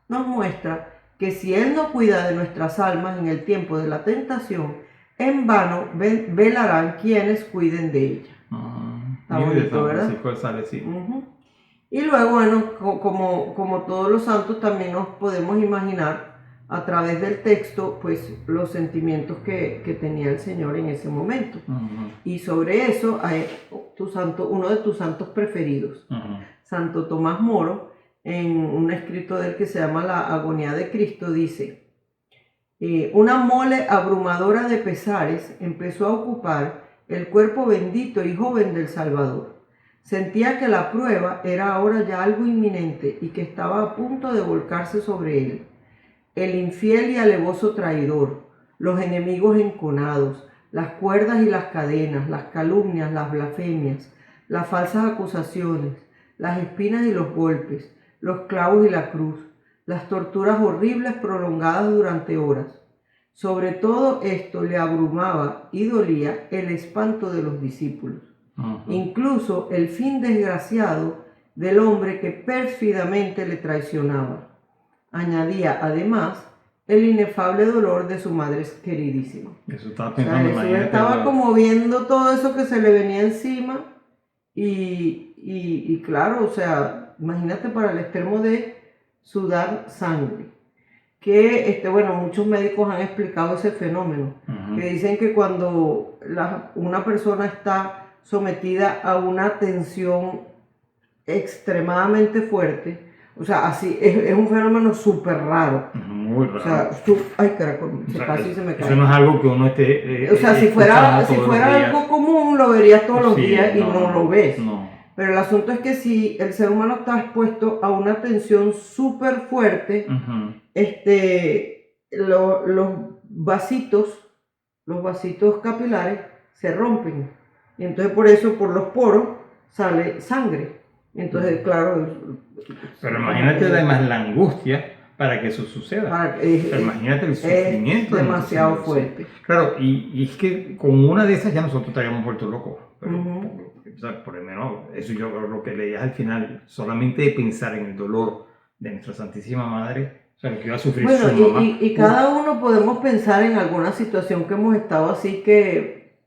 nos muestra que si Él no cuida de nuestras almas en el tiempo de la tentación, en vano velarán quienes cuiden de ella. Está Y de bonito, San ¿verdad? Francisco de Sales, sí. Ujú. Y luego, bueno, como todos los santos, también nos podemos imaginar a través del texto, pues, los sentimientos que tenía el Señor en ese momento. Ujú. Y sobre eso, hay uno de tus santos preferidos, Ujú. Santo Tomás Moro, en un escrito de él que se llama La Agonía de Cristo, dice: una mole abrumadora de pesares empezó a ocupar el cuerpo bendito y joven del Salvador. Sentía que la prueba era ahora ya algo inminente y que estaba a punto de volcarse sobre él. El infiel y alevoso traidor, los enemigos enconados, las cuerdas y las cadenas, las calumnias, las blasfemias, las falsas acusaciones, las espinas y los golpes, los clavos y la cruz, las torturas horribles prolongadas durante horas. Sobre todo esto le abrumaba y dolía el espanto de los discípulos. Ujú. Incluso el fin desgraciado del hombre que pérfidamente le traicionaba. Añadía además el inefable dolor de su madre queridísima. Eso estaba O sea, pensando, Jesús imagínate, estaba como viendo todo eso que se le venía encima y claro, o sea, imagínate para el extremo de sudar sangre. Que, bueno, muchos médicos han explicado ese fenómeno, Ujú. que dicen que cuando una persona está sometida a una tensión extremadamente fuerte, o sea, así, es un fenómeno súper raro. Muy raro. O sea, ay, caracol, O sea, casi se me eso cae. no es algo que uno esté. O sea, si fuera escuchando todos los días. algo común, lo verías todos los Sí, días y no lo ves. No. Pero el asunto es que si el ser humano está expuesto a una tensión súper fuerte, Ujú. los vasitos capilares se rompen. Y entonces por eso, por los poros, sale sangre. Entonces, claro. Pero imagínate además la angustia para que eso suceda. Pero imagínate el sufrimiento. Es demasiado de fuerte. Claro, y es que con una de esas ya nosotros estaríamos vueltos locos. Pero, Ujú. o sea, por lo menos, eso yo creo lo que leías al final, solamente de pensar en el dolor de nuestra Santísima Madre, o sea, lo que iba a sufrir Bueno, su mamá. y cada uno podemos pensar en alguna situación que hemos estado así que,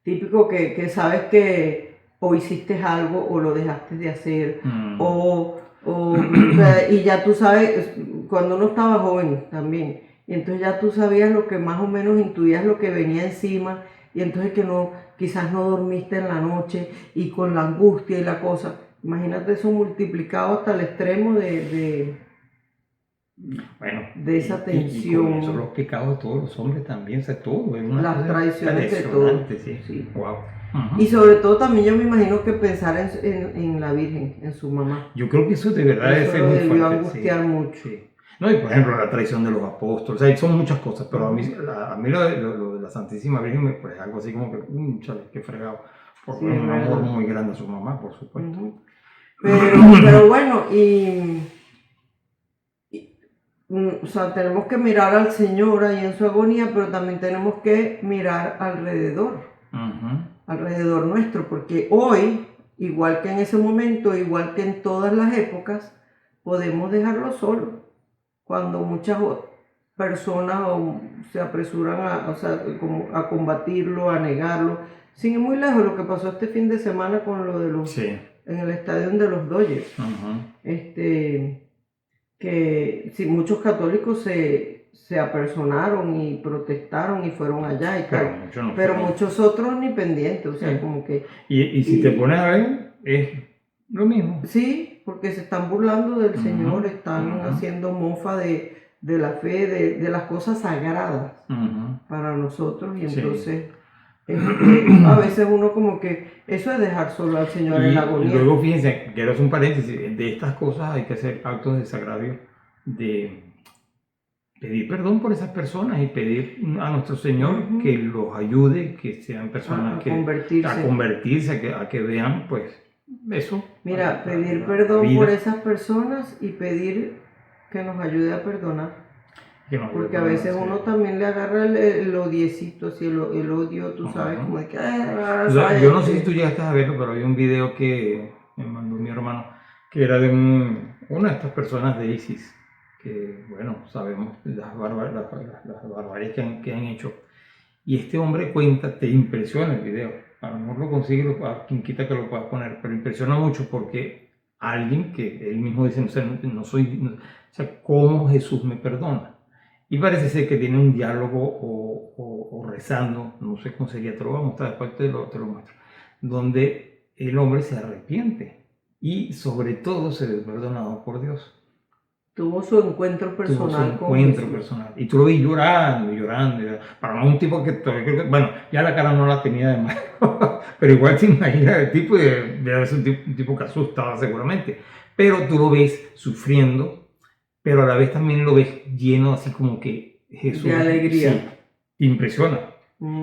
típico que sabes que o hiciste algo o lo dejaste de hacer, o sea, y ya tú sabes, cuando uno estaba joven también, y entonces ya tú sabías lo que más o menos intuías lo que venía encima, y entonces que no, quizás no dormiste en la noche, y con la angustia y la cosa, Imagínate eso multiplicado hasta el extremo Bueno, de esa y con tensión. eso los pecados de todos los hombres también, o sea, todo. Es una Las cosa traiciones de todos. impresionante, sí. Sí. Wow. Y sobre todo también yo me imagino que pensar en la Virgen, en su mamá. Yo creo que eso de verdad debe Eso ser lo muy debió fuerte. angustiar Sí, mucho. sí. No, y por ejemplo, la traición de los apóstoles, o sea, son muchas cosas, pero a mí lo de la Santísima Virgen, pues algo así como que, chale, qué fregado. Porque Sí, es un amor verdad. muy grande a su mamá, por supuesto. Ujú. Pero bueno, o sea, tenemos que mirar al Señor ahí en su agonía, pero también tenemos que mirar alrededor nuestro, porque hoy, igual que en ese momento, igual que en todas las épocas, podemos dejarlo solo. Cuando muchas personas se apresuran a combatirlo, a negarlo. Sin ir muy lejos, lo que pasó este fin de semana con lo de los... Sí. En el estadio de los Dodgers. Que sí, muchos católicos se apersonaron y protestaron y fueron allá y tal. Pero muchos otros ni pendientes, o sea, como que... Y si te pones a ver, es lo mismo. Sí, porque se están burlando del Señor, están haciendo mofa de la fe, de las cosas sagradas para nosotros, y entonces a veces uno como que eso es dejar solo al Señor en la agonía. Y luego fíjense, quiero hacer un paréntesis, de estas cosas hay que hacer actos de desagravio, de pedir perdón por esas personas y pedir a nuestro Señor que los ayude, que sean personas a convertirse, a que vean pues eso. Mira, pedir perdón por esas personas y pedir que nos ayude a perdonar. Porque a veces uno también le agarra el odiecito, así el odio, tú sabes, como de que... yo no sé si tú llegaste a verlo, pero había un video que me mandó mi hermano, que era de una de estas personas de ISIS, que, bueno, sabemos las barbaries que han hecho. Y este hombre cuenta, te impresiona el video, a lo mejor lo consigue, quien quita que lo puedas poner, pero impresiona mucho porque alguien que él mismo dice, o sea, ¿cómo Jesús me perdona? Y parece ser que tiene un diálogo o rezando, no sé cómo sería, te lo voy a mostrar, después te lo muestro, donde el hombre se arrepiente y sobre todo se ve perdonado por Dios. Tuvo su encuentro personal con Jesús. Y tú lo vi llorando. Para un tipo que todavía, bueno, ya la cara no la tenía de malo, pero igual te imaginas el tipo debe ser un tipo que asustaba seguramente. Pero tú lo ves sufriendo, pero a la vez también lo ves lleno así como que Jesús. De alegría. Sí, te impresiona.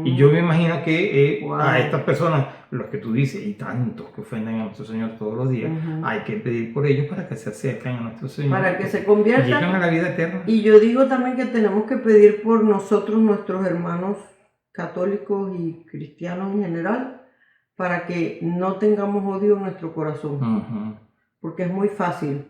Y yo me imagino que a estas personas, los que tú dices, y tantos que ofenden a nuestro Señor todos los días, hay que pedir por ellos para que se acerquen a nuestro Señor. Para que se conviertan. Y llegan a la vida eterna. Y yo digo también que tenemos que pedir por nosotros, nuestros hermanos católicos y cristianos en general, para que no tengamos odio en nuestro corazón. Porque es muy fácil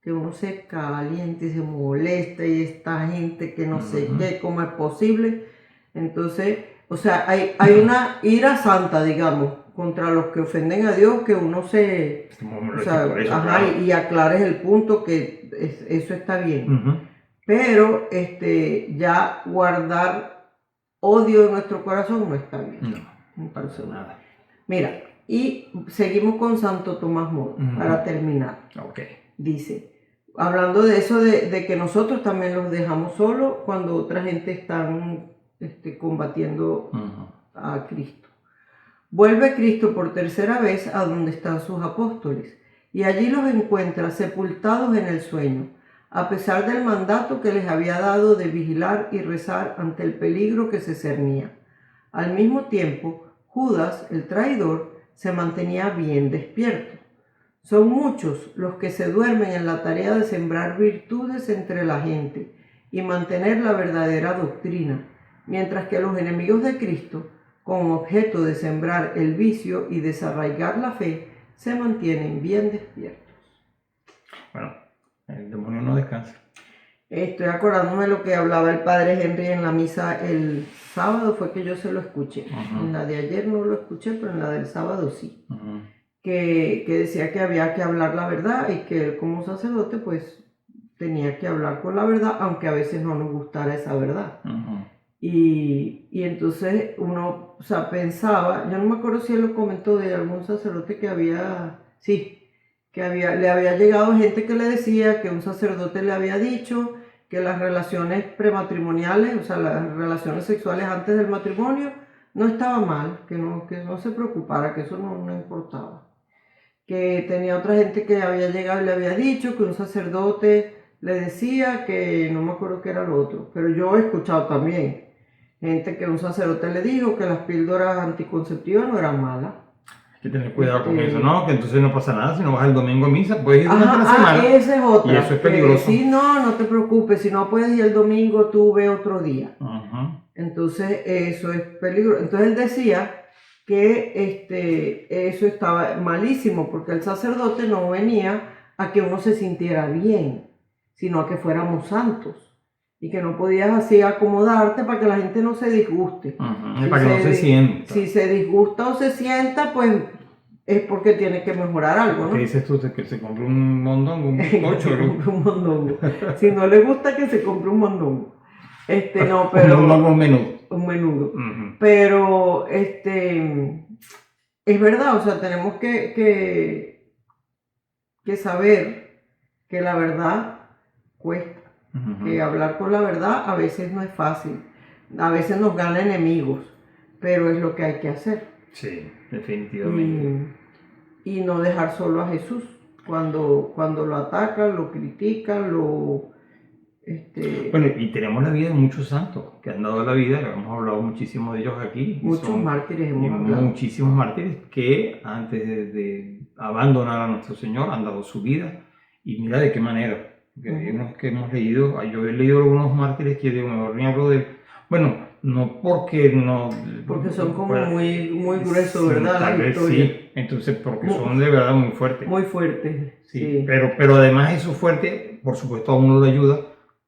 que uno se caliente y se molesta y esta gente que no sé qué, cómo es posible. Entonces, o sea, hay una ira santa, digamos, contra los que ofenden a Dios, que uno y aclares el punto, que eso está bien. Pero ya guardar odio en nuestro corazón no está bien. No parece nada. Mira, y seguimos con Santo Tomás Moro, para terminar. Dice, hablando de eso, de que nosotros también los dejamos solos cuando otra gente está combatiendo a Cristo. Vuelve Cristo por tercera vez a donde están sus apóstoles, y allí los encuentra sepultados en el sueño, a pesar del mandato que les había dado de vigilar y rezar ante el peligro que se cernía. Al mismo tiempo, Judas, el traidor, se mantenía bien despierto. Son muchos los que se duermen en la tarea de sembrar virtudes entre la gente y mantener la verdadera doctrina, mientras que los enemigos de Cristo, con objeto de sembrar el vicio y desarraigar la fe, se mantienen bien despiertos. Bueno, el demonio no descansa. Estoy acordándome de lo que hablaba el padre Henry en la misa el sábado, fue que yo se lo escuché. En la de ayer no lo escuché, pero en la del sábado sí. Que decía que había que hablar la verdad y que él como sacerdote pues tenía que hablar con la verdad, aunque a veces no nos gustara esa verdad. Y entonces uno, pensaba, yo no me acuerdo si él lo comentó de algún sacerdote que había, que le había llegado gente que le decía que un sacerdote le había dicho que las relaciones prematrimoniales, o sea, las relaciones sexuales antes del matrimonio, no estaba mal, que no se preocupara, que eso no importaba. Que tenía otra gente que había llegado y le había dicho que un sacerdote le decía que no me acuerdo qué era lo otro, pero yo he escuchado también gente que un sacerdote le dijo que las píldoras anticonceptivas no eran malas. Hay que tener cuidado con eso, ¿no? Que entonces no pasa nada, si no vas el domingo a misa, puedes ir durante la semana. Esa es otra. Y eso es peligroso. Sí, no te preocupes, si no puedes ir el domingo, tú ve otro día. Ajá. Entonces, eso es peligroso. Entonces él decía que eso estaba malísimo, porque el sacerdote no venía a que uno se sintiera bien, sino a que fuéramos santos. Y que no podías así acomodarte para que la gente no se disguste. Para que no se sienta. Si se disgusta o se sienta, pues es porque tiene que mejorar algo, ¿no? ¿Qué dices tú? Que se compre un mondongo, un bizcocho. Un mondongo. Si no le gusta, que se compre un mondongo. No, pero... Un mondongo menudo. Un menudo. Pero, es verdad, o sea, tenemos que saber que la verdad cuesta. Que hablar con la verdad a veces no es fácil, a veces nos gana enemigos, pero es lo que hay que hacer. Sí, definitivamente. Y no dejar solo a Jesús cuando lo atacan, lo critican, Bueno, y tenemos la vida de muchos santos que han dado la vida, hemos hablado muchísimo de ellos aquí. Muchos mártires hemos hablado. Muchísimos mártires que antes de abandonar a nuestro Señor han dado su vida, y mira de qué manera. Hay unos que hemos leído, yo he leído algunos mártires que digo, mejor ni hablo de... Bueno, no porque no... Porque son como muy gruesos, ¿verdad? Tal vez sí, entonces porque son de verdad muy fuertes. Muy fuertes. Sí. Pero además eso fuerte, por supuesto a uno le ayuda,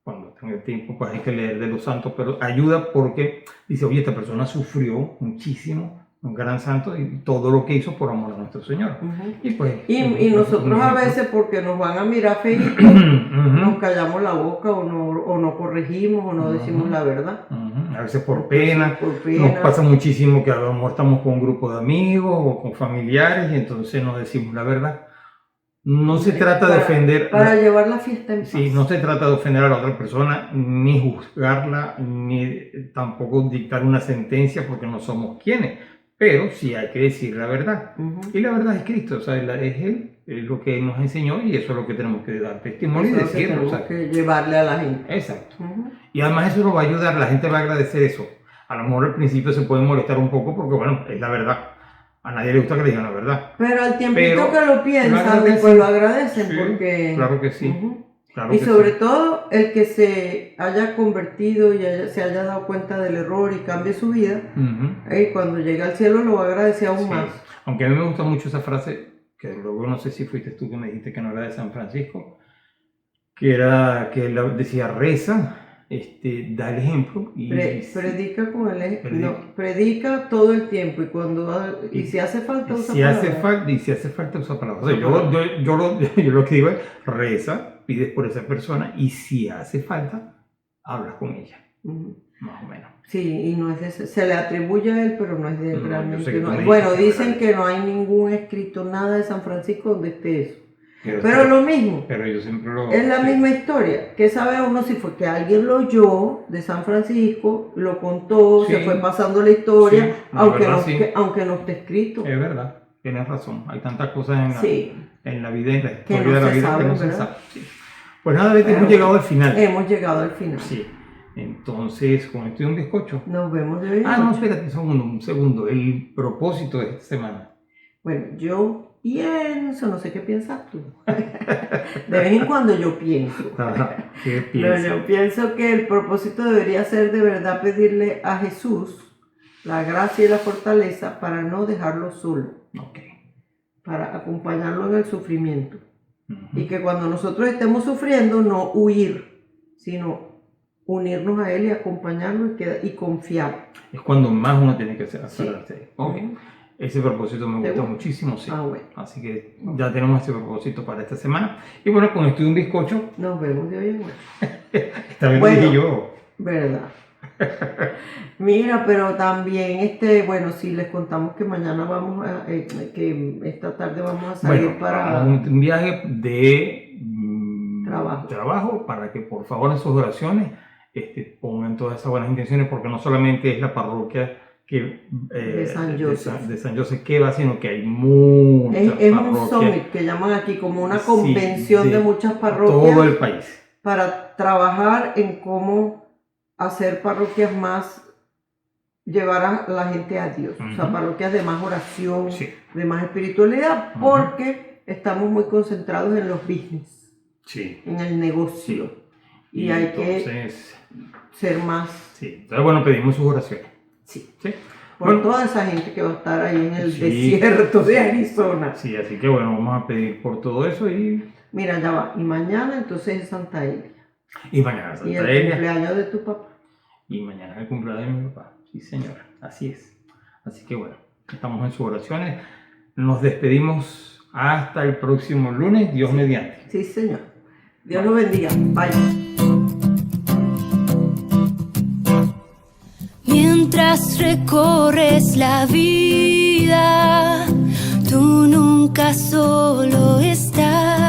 cuando tenga el tiempo pues hay que leer de los santos, pero ayuda porque dice, oye, esta persona sufrió muchísimo, un gran santo, y todo lo que hizo por amor a nuestro Señor. Y pues... Y nosotros a veces, porque nos van a mirar feitos, nos callamos la boca o no corregimos o no decimos la verdad. A veces por pena. Nos pasa muchísimo que a lo mejor estamos con un grupo de amigos o con familiares y entonces no decimos la verdad. No se trata de ofender... Para llevar la fiesta en paz. Sí, no se trata de ofender a la otra persona, ni juzgarla, ni tampoco dictar una sentencia porque no somos quienes. Pero sí hay que decir la verdad. Y la verdad es Cristo, o sea, es Él, es lo que nos enseñó, y eso es lo que tenemos que dar testimonio y decirlo. Tenemos que llevarle a la gente. Exacto. Y además eso nos va a ayudar, la gente va a agradecer eso. A lo mejor al principio se puede molestar un poco porque, bueno, es la verdad. A nadie le gusta que le digan la verdad. Pero al tiempito que lo piensan, después lo agradecen, sí, porque... Claro que sí. Claro y que sobre sí. todo el que se haya convertido y se haya dado cuenta del error y cambie su vida, cuando llegue al cielo lo va a agradecer aún más. Aunque a mí me gusta mucho esa frase, que luego no sé si fuiste tú que me dijiste que no era de San Francisco, que era que él decía, reza, da el ejemplo y predica con el ejemplo. Predica todo el tiempo, y si hace falta usa palabras. Y si hace falta usa palabras. O sea, yo lo que digo es, reza, pides por esa persona, y si hace falta, hablas con ella. Más o menos. Sí, y no es se le atribuye a él, pero no es de él realmente. Bueno, dicen que no hay ningún escrito, nada de San Francisco donde esté eso. Pero lo mismo. Pero yo siempre es la misma historia. ¿Qué sabe uno si fue que alguien lo oyó de San Francisco, lo contó, se fue pasando la historia, aunque no esté escrito? Es verdad, tienes razón. Hay tantas cosas en la vida, en la historia de la vida que no se sabe. Pues nada, Betty, hemos llegado al final. Hemos llegado al final. Sí. Entonces, con esto y un bizcocho. Nos vemos de hoy. No, espérate un segundo. El propósito de esta semana. Bueno, yo pienso, no sé qué piensas tú. De vez en cuando yo pienso. ¿Qué piensas? Yo pienso que el propósito debería ser de verdad pedirle a Jesús la gracia y la fortaleza para no dejarlo solo. Para acompañarlo en el sufrimiento. Y que cuando nosotros estemos sufriendo, no huir, sino unirnos a Él y acompañarlo y confiar. Es cuando más uno tiene que hacerse. Ese propósito me gustó muchísimo, sí. Bueno. Así que ya tenemos ese propósito para esta semana. Y bueno, con esto y un bizcocho. Nos vemos de hoy en hoy. Esta vez lo dije yo. Verdad. Mira, pero también, bueno, si les contamos que mañana vamos que esta tarde vamos a salir Bueno, para vamos a un viaje de trabajo. para que por favor en sus oraciones pongan todas esas buenas intenciones, porque no solamente es la parroquia De San Joseph. de San Joseph que va, sino que hay muchas Es un parroquias. summit que llaman aquí como una Sí, convención de muchas parroquias todo el país. para trabajar en cómo hacer parroquias más, llevar a la gente a Dios, o sea, Ujú. parroquias de más oración, Sí. de más espiritualidad, Ujú. porque estamos muy concentrados en los business, Sí. en el negocio, y hay que entonces, ser más, sí. Entonces, bueno, pedimos sus oraciones. sí, Sí. por Bueno. toda esa gente que va a estar ahí en el Sí. desierto de Arizona. Sí, así que bueno, vamos a pedir por todo eso y Mira, ya va, y mañana entonces es Santa Elia, mañana y Santa el Elia. cumpleaños de tu papá. Y mañana es el cumpleaños de mi papá. Sí, señor. Así es. Así que bueno, estamos en sus oraciones. Nos despedimos hasta el próximo lunes, Dios mediante. Sí, señor. Dios lo bendiga. Bye. Mientras recorres la vida, tú nunca solo estás.